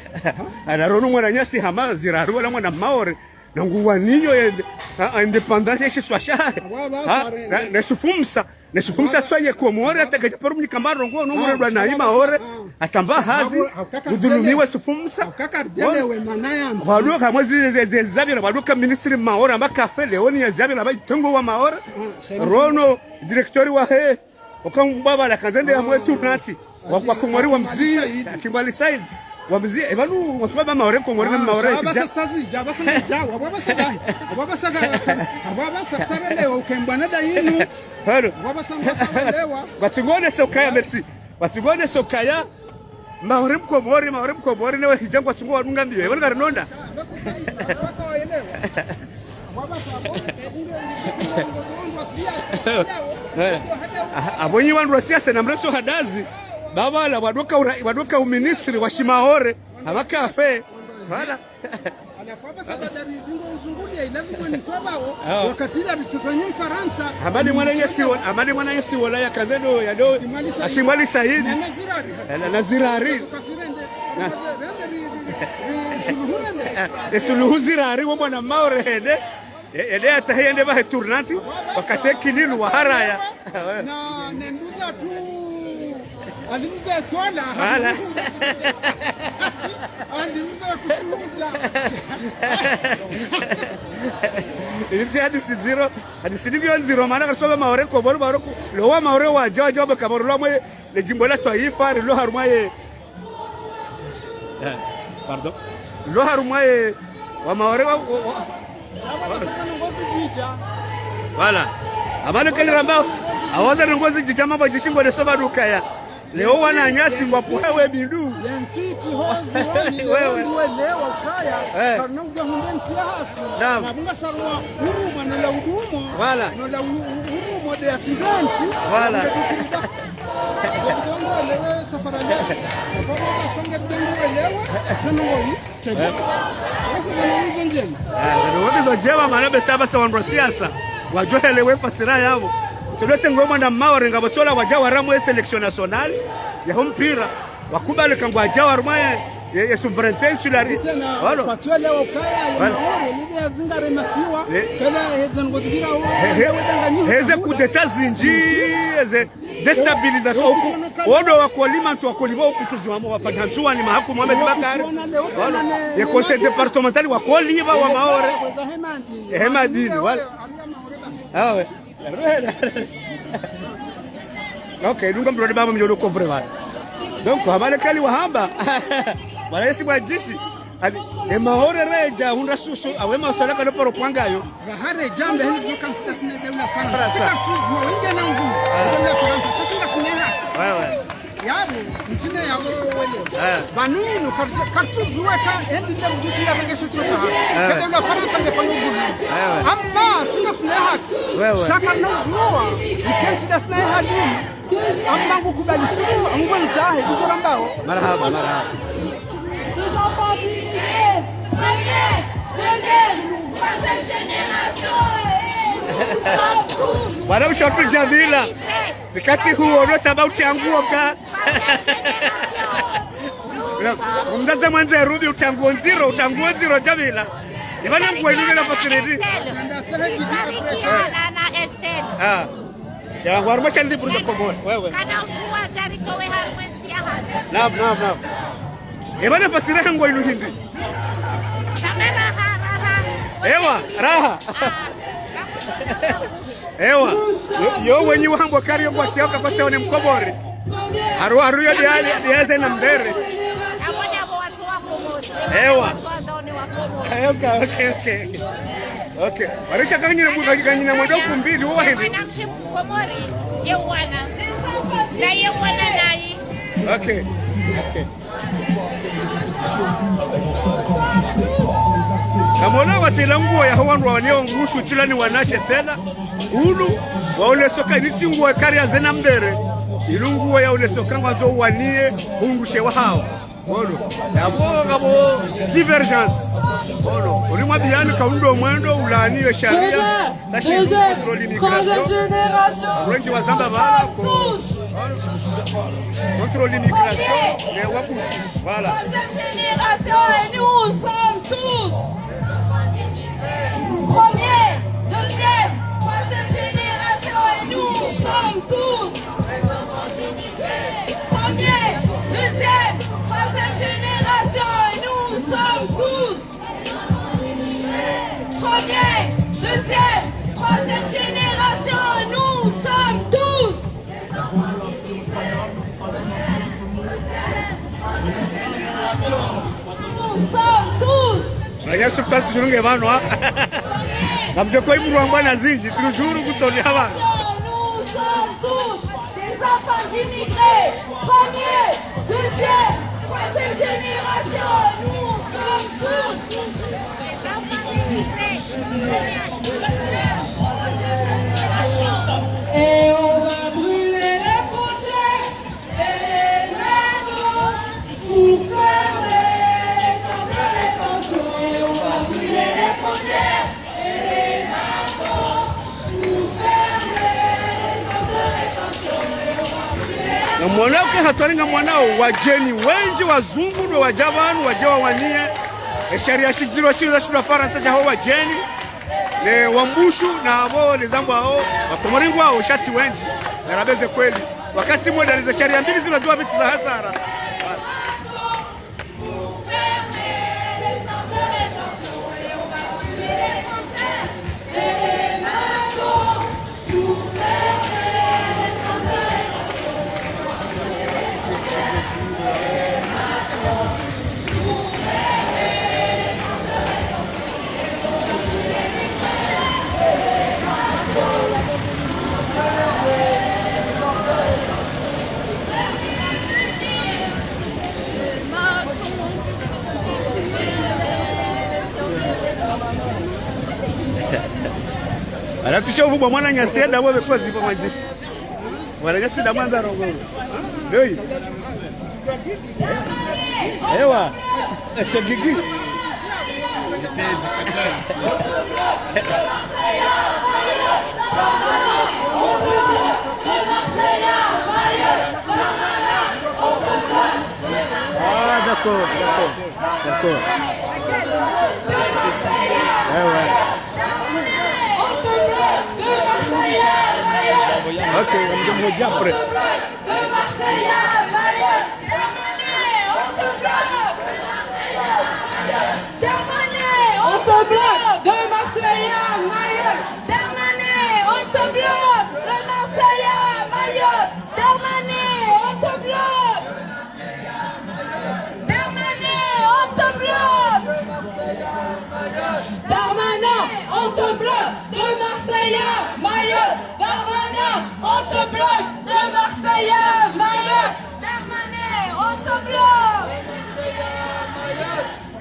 Speaker 1: ana ronu mwana nyasi hama ziraru wala mwana maore nanguwa niyo independence chez swasha ne sufumsa tsoye Komori atakaje parum kamaro ngo no ngoro na ima ore atamba hazi udulumiwe sufumsa
Speaker 11: kakardelewe manaya
Speaker 1: walo kama zabira walo ka ministry maore amakafe leoni ya zabira bayitongo wa maore rono directeur wa he okambaba la kanzende ya mwetu nati wa Komori wa mzii Kimbali Said wamzi ebanu watwa ba maore ko ngore na maore
Speaker 11: basa sazi ja basa ja wabasa dai wabasa sarelewa ukembwana da yinu
Speaker 1: halo
Speaker 11: wabasa sarelewa
Speaker 1: batugone sokaya merci batugone sokaya maore mkomori newe hijangwa tungo wanunga mbiwe wali karinonda
Speaker 11: wabasa waelewa wabasa
Speaker 1: abonyi wandu wa siasa na mreto hadazi babala wadoka uministri wa Shimaore abakafe wala
Speaker 11: anafaba sabadari bingo uzungulia inavigo ni kwa bao wakati ile bitukanye Faransa
Speaker 1: amani mwana yesi wala ya kazendo ya do Ashimali Saidi na Nazirari esuluhu zirari wo mwana maore hede ede atahende ba tournanti wakati kililu wa haraya
Speaker 11: na nenduza tu alimza twala
Speaker 1: hala
Speaker 11: alimza kutuja
Speaker 1: ilisi hadisi milioni zero maana kasoba maore ko boro lo wa maore wa jawa ba kaboro lo moye le jimbo la taifa lo harumaye pardon lo harumaye wa maore wa wala amana kale rambao awaza ngozi jija mambo jishimbo de soba dukaya leo wana nyasi ngwapo wewe bindu
Speaker 11: yemfiti hozi wewe leo ukaya karnauza hunden siasa na bunga sarwa huruma na laudumo
Speaker 1: wala
Speaker 11: no la huruma de accidenti
Speaker 1: wala
Speaker 11: lewe safara leo baba songe tengo lewe tengo sasa ni ngeni
Speaker 1: ndio jewa maana besaba sa wandu siasa wajohelewe fasira yao sodote ngoma na maore ngabotola wajawa ramwe selection nationale ya mpira wakubali kangwa jawa ramwe ya souveraineté sur la
Speaker 11: wala patwa leo kaya maore lile yazingare masiwa kala hezan ngozigira
Speaker 1: heze coup d'état zinji heze déstabilisation odo wakolima tu wakoliva ukutuzi wa wapatanzua ni mahaku Mohamed Bakari wala ya conseil départemental wakoliva wa maore hemadini wala awe okay dunga mbrode baba mjolo couvre va donc habale kali wahamba wala yesi bwajisi ali e maore reja hunda susu awe masala kale poro pwangayo
Speaker 11: bahare jambe hili joka msita sine dawla Faransa tuju wengi na nguvu dawla Faransa kasinga sineha
Speaker 1: wewe
Speaker 11: yabo mtine yabo wele banunu kartu juweka endi ndio mjisi ya rengesho sota dawla Faransa ndio panguvu amma singa sineha
Speaker 1: wewe
Speaker 11: shaka no gruwa ikensi da sineha dini amma ngukubali suru angwenzahe bizorambao
Speaker 1: marhaba
Speaker 10: Deux enfants d'unité, première, deuxième, troisième génération et
Speaker 1: wala ushauri Jamila wakati huo ndio sababu changuoka mzazi mwanze rudi utanguo zero Jamila ibana ngwelile na fasiridi
Speaker 9: na Estelle
Speaker 1: ya warmasha libro de Komoro wewe
Speaker 9: kana uwa jariko we harwensi ya haja
Speaker 1: naam ebana fasira ngo inu hindi ewa raha ewa yo wenyi wambo kari ngo chioka kwa seone mkobori haru yo diale na mbere ewa okay warisha kanyina muganyina mwendo 2000 wo hindi
Speaker 9: mkobori yewana na yewana nayi
Speaker 1: okay kamona watela nguo ya wandu waneo ngushu chilani wanashe tena ulu waule soka niti nguo kari ya zena mbere ilu nguo ya ule soka ngwazo wanie ungushe wa hao bono yabo ngabo divergence bono ulimwa biyani kaundo mwendo ulaniwe sharia tashi control immigration wengi wa zamba bala contrôle l'immigration, les wapouches, voilà.
Speaker 10: Troisième génération et nous sommes tous. Première, deuxième, troisième génération et nous sommes tous. Première, deuxième, troisième génération et nous sommes tous. Première, deuxième, troisième génération et nous sommes tous. Nous sommes tous.
Speaker 1: Ranya sufika tujurunge bano ha. Namje kwa ibu rwamba na zinji tujuru kutsoni haba.
Speaker 10: Nous sommes tous des enfants d'immigrés. Première, deuxième, troisième génération. Nous sommes tous des enfants d'immigrés. Et on va brûler les frontières et les métaux pour faire les centres de rétention. Et on va brûler les frontières et les métaux pour faire les centres de rétention. Et on va brûler les
Speaker 1: Mwanao ke hatoringa mwanao wageni wengi wazungu ndo wajabanu wajawa wanie sheria shijiro shira shira Faransa jaho wageni ne wambushu na abo lezambo hao wakomoringu wao shati wengi narabeze kweli wakati mmoja aliza sheria mbili zinajua vitu za hasara. Anatusha uvu mwana nyasenda wewe kwa zipo majishi. Wala nyasenda mwanza rogo. Doi. Ewa. Gigi. Ah d'accord. Ok, on me dit après.
Speaker 10: De Marseille à Mayotte, Darmanin, on te bloque. Darmanin, on te bloque. De Marseille à Mayotte, Darmanin, on te bloque. De Marseille à Mayotte, Darmanin, on te bloque. Darmanin, on te bloque. Darmanin, on te bloque. De Marseille à Mayotte, Darmanin, on te bloque. De Marseille à Mayotte, Darmanin, on te bloque.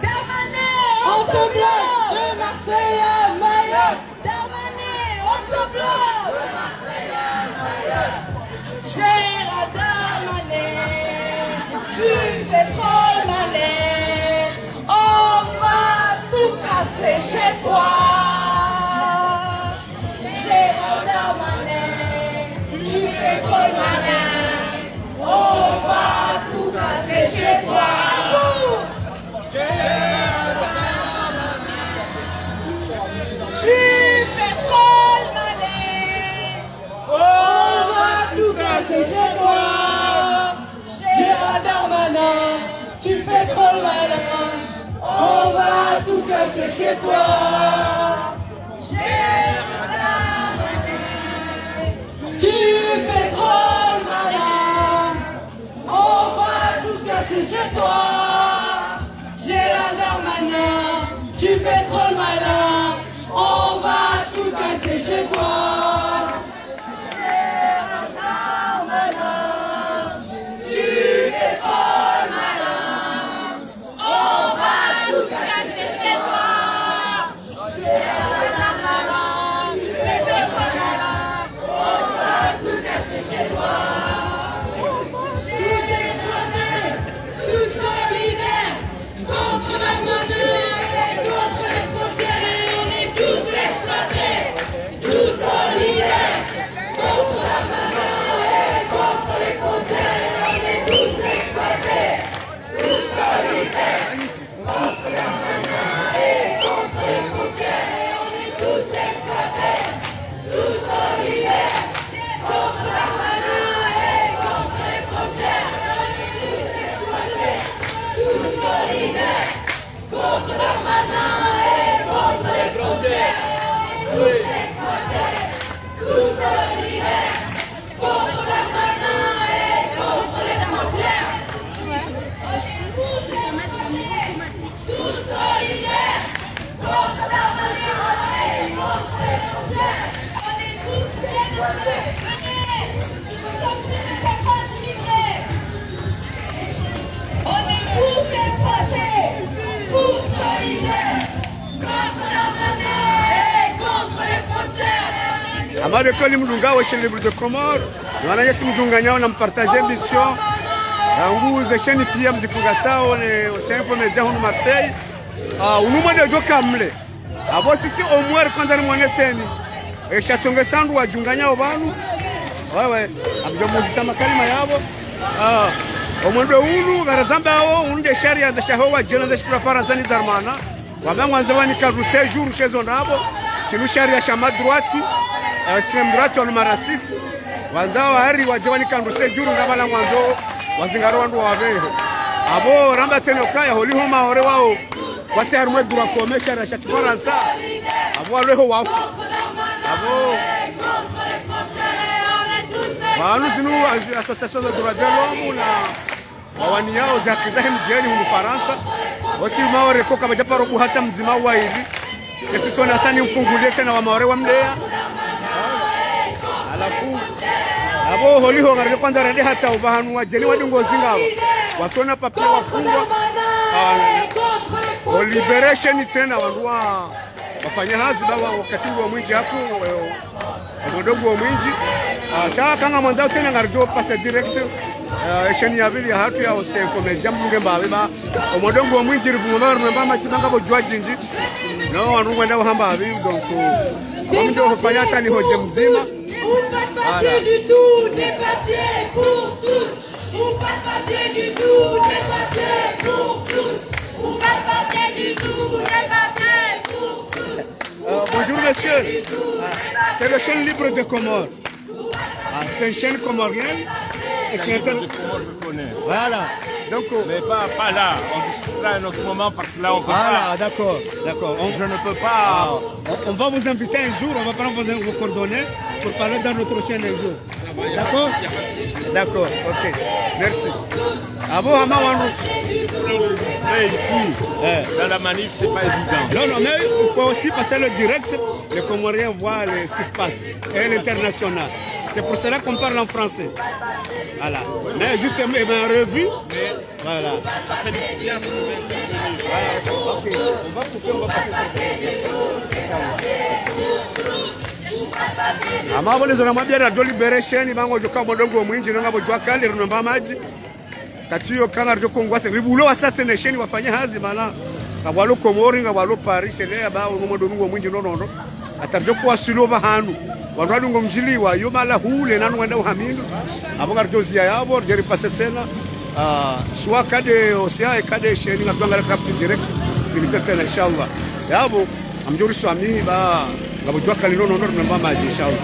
Speaker 10: Darmanin, on te bloque. De Marseille à Mayotte, Darmanin, on te bloque. De Marseille à Mayotte, Gérald Darmanin, tu fais trop le malin. On va tout casser chez toi. Gérald Darmanin, tu fais trop le malin. On va tout casser chez toi. Tu fais trop le malin. On va tout casser chez toi. Gérald Darmanin, tu fais trop le malin. On va tout casser chez toi. Gérald Darmanin, tu fais trop le malin. On va tout casser chez toi. Gérald Darmanin, tu fais trop le malin. On va tout casser chez toi. Gérald Darmanin, tu fais trop le malin. On va tout casser chez toi. Gérald Darmanin, tu fais trop le malin. On va tout casser chez toi. Tous ceux
Speaker 1: Amade koli mdunga wa Chaîne Libre de Comores. Wana yesi mdunga nyao na mpartager mission. Rangu ze chaîne pia mzifunga sao ne Osenfo Media hunu Marseille. Unuma de joka mle. Abo sisi omwere kwanza ni mwaneseni. Chatonge sandu wajunganya obanu. Wewe abjo muzisa makalima yabo. Omwendo unu garazamba hao unde sharia za shahowa jena za shifra faranzani darmana. Wamwanza wani karuse jour chezo nabo. Kinu sharia shama droite. Extreme droite on marasiste. Wanzao hari wajawani karuse jour ngabala mwanzo wazingaro wandu wabehe. Abo ramba teno kaya holi homa ore wao. Wate armwe dura komesha ra shaki faransa. Abo aleho wao. Abo Manu zinu association de droits de l'homme na wawani yao za kizahi mjeni hunu Faransa. Oti maore koka majaparo kuhata mzima wa hili. Yesi sona sani mfungulie tena wa maore wa mlea. Alafu abo holiho ngarike kwanza rende hata ubahanu wa jeni wadi ngozi ngabo. Watona papia wafungwa. Liberation tena wanduwa wafanya hazi bawa wakati wa mwinji hapo. Mdogo wa mwinji. Shaka kanga mwanzao tena ngarjo pasa direct. Esheni ya vili ya hatu ya Osenfo Media mbunge mbawe ba. Mdogo wa mwinji ribu mbama machibanga bo jua jinji. No wanu wenda wahamba havi. Donc mjo hufanya hata ni hoje mzima.
Speaker 10: Pas papier du tout, des papiers pour tous. Ou pas papier du tout, des papiers pour tous. Ou pas papier du tout, des papiers pour tous.
Speaker 1: Bonjour monsieur. C'est le Chaîne Libre de Comores. C'est une chaîne comorienne.
Speaker 6: Et qui est je connais.
Speaker 1: Voilà. Donc,
Speaker 6: mais pas là. On discutera à un autre moment parce que là on peut pas.
Speaker 1: Voilà, d'accord.
Speaker 6: Je ne peux pas.
Speaker 1: On va vous inviter un jour, on va prendre vos coordonnées pour parler dans notre chaîne un jour. D'accord? D'accord, ok. Merci. Abo Hama Wanou.
Speaker 6: Ici, dans la manif, c'est pas évident.
Speaker 1: Non, mais il faut aussi passer le direct. Les Comoriens voient ce qui se passe. Et l'international. C'est pour cela qu'on parle en français. Voilà. Mais justement, en revue. Voilà. Ok. On va couper, on va passer. Amabo les zona mabia radio liberation bango joka modongo mwinji ngabo jwa kale rinomba maji. Katiyo kanga ryo kongwate ribulo wasate nation wafanya hazi mala. Ngabalo Komori ngabalo Paris ele ba modongo mwinji nonono. Atarjo kwa silova hanu. Wandu ngo mjiliwa yo mala hule nanu wenda uhamindu. Abo ngarjo zia yabo jeri pasetsena. Soit kade osia kade sheni ngabanga kapti direct. Bilitetsena inshallah. Yabo amjori swami ba ngabo jwa kale nonono rinomba maji inshallah.